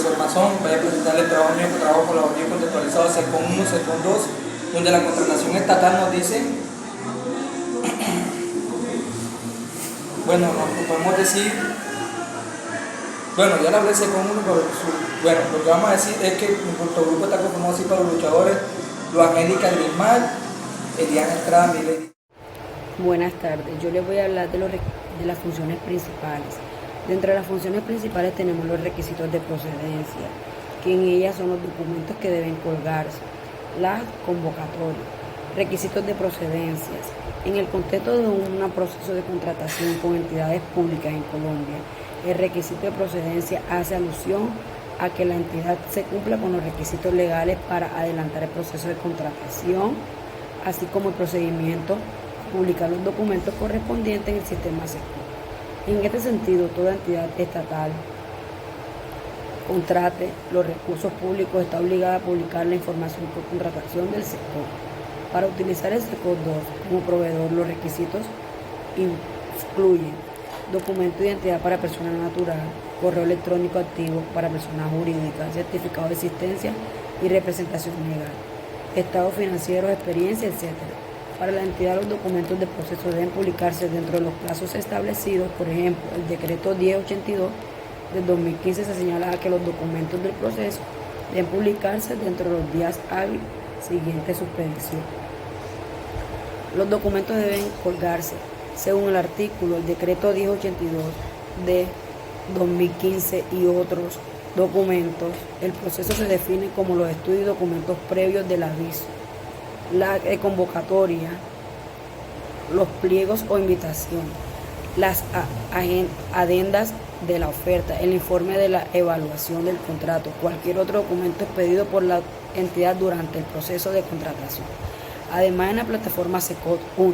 profesor Mazón. Voy a presentarle el trabajo mío, trabajo colaborativo contextualizado SECON 1, SECON 2, donde la contratación estatal nos dice, bueno, nos podemos decir, bueno, ya le hablé de SECON 1, pero bueno, lo que vamos a decir es que nuestro grupo está conformado así para los luchadores, Angélica Grimal, Eliana Estrada, Milady. Buenas tardes, yo les voy a hablar de las funciones principales. Dentro de las funciones principales tenemos los requisitos de procedencia, que en ellas son los documentos que deben colgarse, las convocatorias, requisitos de procedencias. En el contexto de un proceso de contratación con entidades públicas en Colombia, el requisito de procedencia hace alusión a que la entidad se cumpla con los requisitos legales para adelantar el proceso de contratación, así como el procedimiento publicar los documentos correspondientes en el sistema SECOT. En este sentido, toda entidad estatal contrate los recursos públicos está obligada a publicar la información por contratación del SECOT. Para utilizar el SECOT 2 como proveedor, los requisitos incluyen documento de identidad para persona natural, correo electrónico activo para persona jurídica, certificado de existencia y representación legal, estado financiero, experiencia, etc. Para la entidad, los documentos de proceso deben publicarse dentro de los plazos establecidos. Por ejemplo, el decreto 1082 del 2015 se señala que los documentos del proceso deben publicarse dentro de los días hábiles siguientes a su expedición. Los documentos deben colgarse según el artículo del decreto 1082 de 2015 y otros documentos. El proceso se define como los estudios y documentos previos del aviso, la convocatoria, los pliegos o invitación, las adendas de la oferta, el informe de la evaluación del contrato, cualquier otro documento expedido por la entidad durante el proceso de contratación. Además, en la plataforma SECOT 1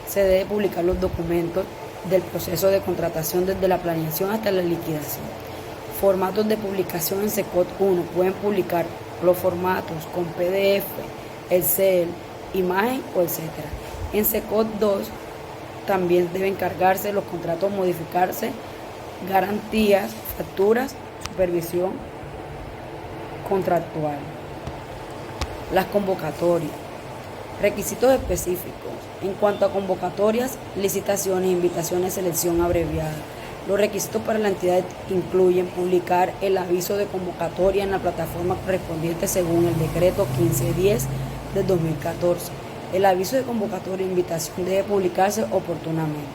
se debe publicar los documentos del proceso de contratación desde la planeación hasta la liquidación. Formatos de publicación en SECOT 1 pueden publicar los formatos con PDF, Excel, imagen o etc. En SECOT 2 también deben cargarse los contratos, modificarse, garantías, facturas, supervisión contractual. Las convocatorias. Requisitos específicos. En cuanto a convocatorias, licitaciones, invitaciones, selección abreviada. Los requisitos para la entidad incluyen publicar el aviso de convocatoria en la plataforma correspondiente según el decreto 1510 de 2014. El aviso de convocatoria e invitación debe publicarse oportunamente.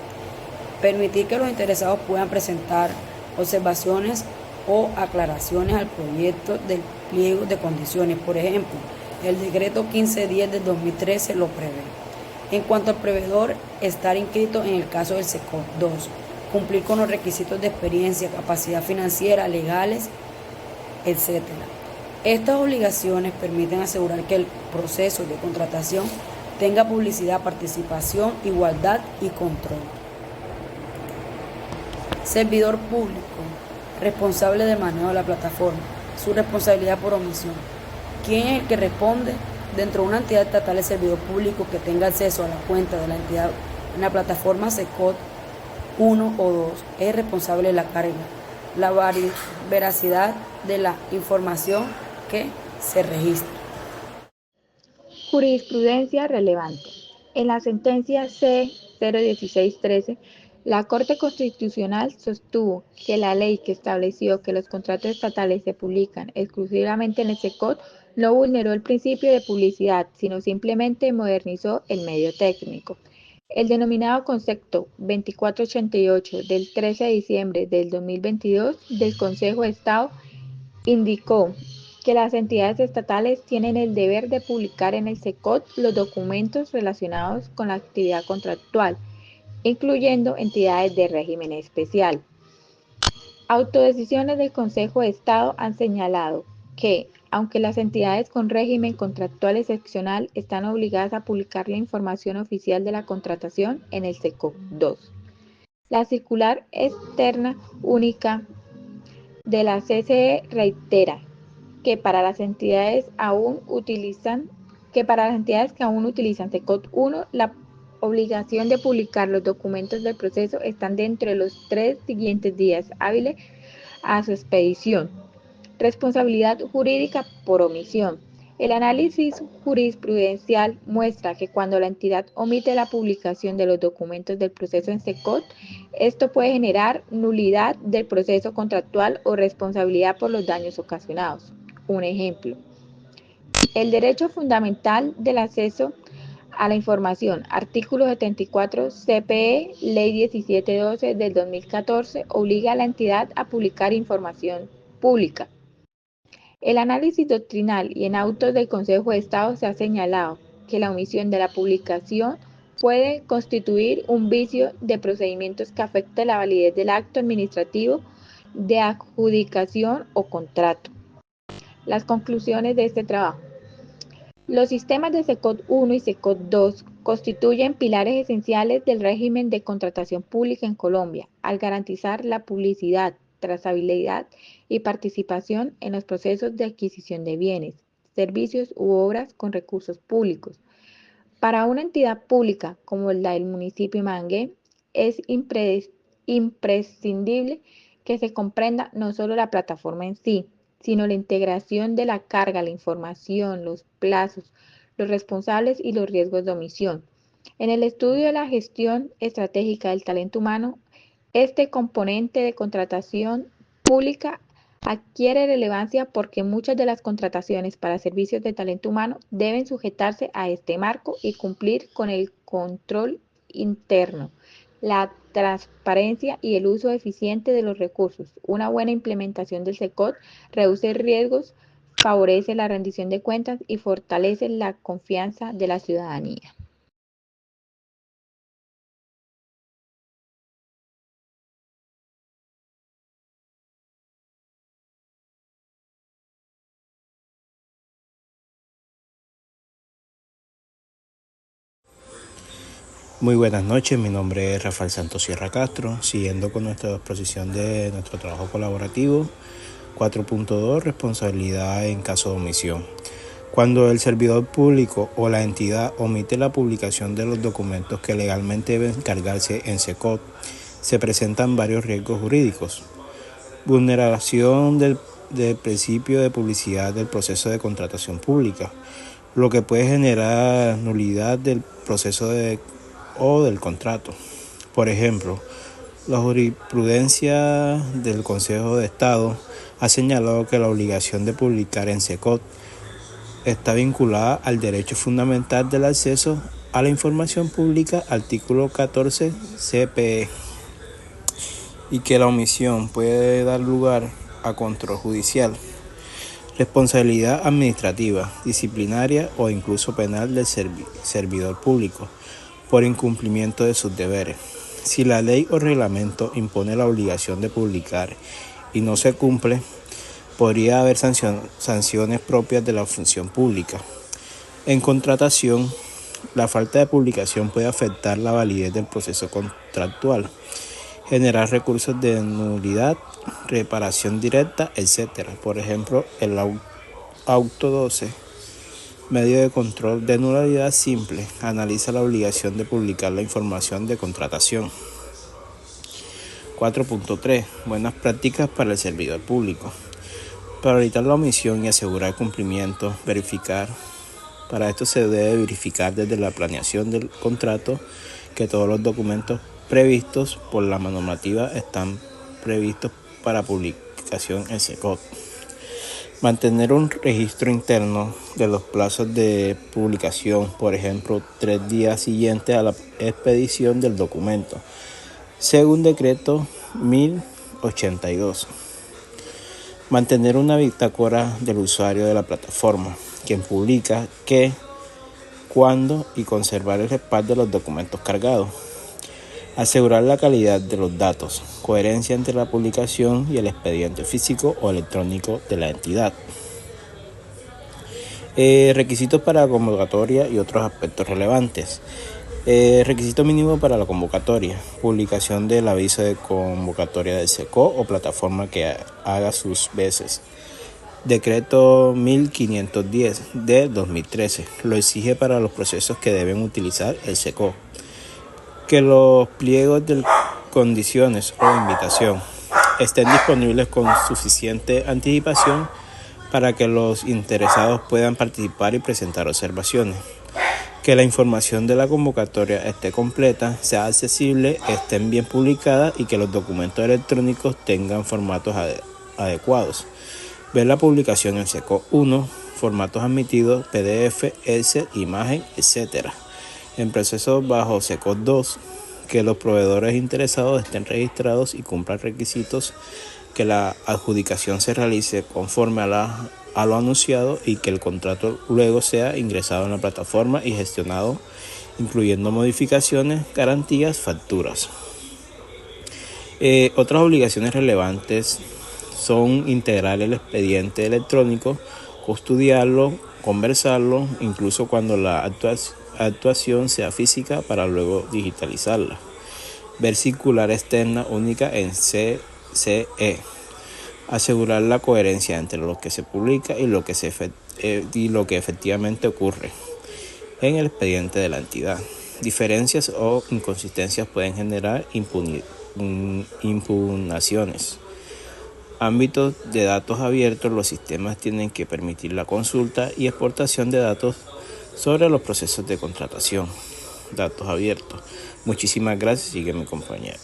Permitir que los interesados puedan presentar observaciones o aclaraciones al proyecto del pliego de condiciones. Por ejemplo, el decreto 1510 de 2013 lo prevé. En cuanto al proveedor, estar inscrito en el caso del SECOT 2, cumplir con los requisitos de experiencia, capacidad financiera, legales, etc. Estas obligaciones permiten asegurar que el proceso de contratación tenga publicidad, participación, igualdad y control. Servidor público, responsable del manejo de la plataforma, su responsabilidad por omisión. ¿Quién es el que responde? Dentro de una entidad estatal, el servidor público que tenga acceso a la cuenta de la entidad en la plataforma SECOT 1 o 2 es responsable de la carga, la veracidad de la información que se registra. Jurisprudencia relevante. En la sentencia C-01613, la Corte Constitucional sostuvo que la ley que estableció que los contratos estatales se publican exclusivamente en el SECOT no vulneró el principio de publicidad, sino simplemente modernizó el medio técnico. El denominado concepto 2488 del 13 de diciembre del 2022 del Consejo de Estado indicó que las entidades estatales tienen el deber de publicar en el SECOT los documentos relacionados con la actividad contractual, incluyendo entidades de régimen especial. Autodecisiones del Consejo de Estado han señalado que, aunque las entidades con régimen contractual excepcional están obligadas a publicar la información oficial de la contratación en el SECOT 2, la circular externa única de la CCE reitera que para las entidades que aún utilizan SECOT 1, la obligación de publicar los documentos del proceso están dentro de los 3 siguientes días hábiles a su expedición. Responsabilidad jurídica por omisión. El análisis jurisprudencial muestra que cuando la entidad omite la publicación de los documentos del proceso en SECOT, esto puede generar nulidad del proceso contractual o responsabilidad por los daños ocasionados. Un ejemplo. El derecho fundamental del acceso a la información, artículo 74 CPE, Ley 1712 del 2014, obliga a la entidad a publicar información pública. El análisis doctrinal y en autos del Consejo de Estado se ha señalado que la omisión de la publicación puede constituir un vicio de procedimientos que afecte la validez del acto administrativo de adjudicación o contrato. Las conclusiones de este trabajo. Los sistemas de SECOT 1 y SECOT 2 constituyen pilares esenciales del régimen de contratación pública en Colombia, al garantizar la publicidad, trazabilidad y participación en los procesos de adquisición de bienes, servicios u obras con recursos públicos. Para una entidad pública como la del municipio de Mangué, es imprescindible que se comprenda no solo la plataforma en sí, sino la integración de la carga, la información, los plazos, los responsables y los riesgos de omisión. En el estudio de la gestión estratégica del talento humano, este componente de contratación pública adquiere relevancia porque muchas de las contrataciones para servicios de talento humano deben sujetarse a este marco y cumplir con el control interno, la transparencia y el uso eficiente de los recursos. Una buena implementación del SECOT reduce riesgos, favorece la rendición de cuentas y fortalece la confianza de la ciudadanía. Muy buenas noches, mi nombre es Rafael Santos Sierra Castro, siguiendo con nuestra exposición de nuestro trabajo colaborativo 4.2, responsabilidad en caso de omisión. Cuando el servidor público o la entidad omite la publicación de los documentos que legalmente deben cargarse en SECOT, se presentan varios riesgos jurídicos. Vulneración del principio de publicidad del proceso de contratación pública, lo que puede generar nulidad del proceso o del contrato. Por ejemplo, la jurisprudencia del Consejo de Estado ha señalado que la obligación de publicar en SECOT está vinculada al derecho fundamental del acceso a la información pública, artículo 14 CPE, y que la omisión puede dar lugar a control judicial, responsabilidad administrativa, disciplinaria o incluso penal del servidor público por incumplimiento de sus deberes. Si la ley o reglamento impone la obligación de publicar y no se cumple, podría haber sanciones propias de la función pública. En contratación, la falta de publicación puede afectar la validez del proceso contractual, generar recursos de nulidad, reparación directa, etc. Por ejemplo, el auto 12, medio de control de nulidad simple, analiza la obligación de publicar la información de contratación. 4.3. Buenas prácticas para el servidor público. Para evitar la omisión y asegurar cumplimiento, verificar. Para esto se debe verificar desde la planeación del contrato que todos los documentos previstos por la normativa están previstos para publicación en SECOT. Mantener un registro interno de los plazos de publicación, por ejemplo, 3 días siguientes a la expedición del documento, según decreto 1082. Mantener una bitácora del usuario de la plataforma, quien publica qué, cuándo y conservar el respaldo de los documentos cargados. Asegurar la calidad de los datos, coherencia entre la publicación y el expediente físico o electrónico de la entidad. Requisitos para la convocatoria y otros aspectos relevantes. Requisito mínimo para la convocatoria: publicación del aviso de convocatoria del SECO o plataforma que haga sus veces. Decreto 1510 de 2013 lo exige para los procesos que deben utilizar el SECO. Que los pliegos de condiciones o invitación estén disponibles con suficiente anticipación para que los interesados puedan participar y presentar observaciones. Que la información de la convocatoria esté completa, sea accesible, estén bien publicadas y que los documentos electrónicos tengan formatos adecuados. Ver la publicación en SECO 1, formatos admitidos, PDF, Excel, imagen, etc. En procesos bajo SECO 2, que los proveedores interesados estén registrados y cumplan requisitos, que la adjudicación se realice conforme a lo anunciado y que el contrato luego sea ingresado en la plataforma y gestionado, incluyendo modificaciones, garantías, facturas. Otras obligaciones relevantes son integrar el expediente electrónico, custodiarlo, conversarlo, incluso cuando la actuación sea física para luego digitalizarla. Ver circular externa única en CCE. Asegurar la coherencia entre lo que se publica y lo que efectivamente ocurre en el expediente de la entidad. Diferencias o inconsistencias pueden generar impugnaciones. Ámbitos de datos abiertos. Los sistemas tienen que permitir la consulta y exportación de datos sobre los procesos de contratación. Datos abiertos. Muchísimas gracias. Sigue mi compañero.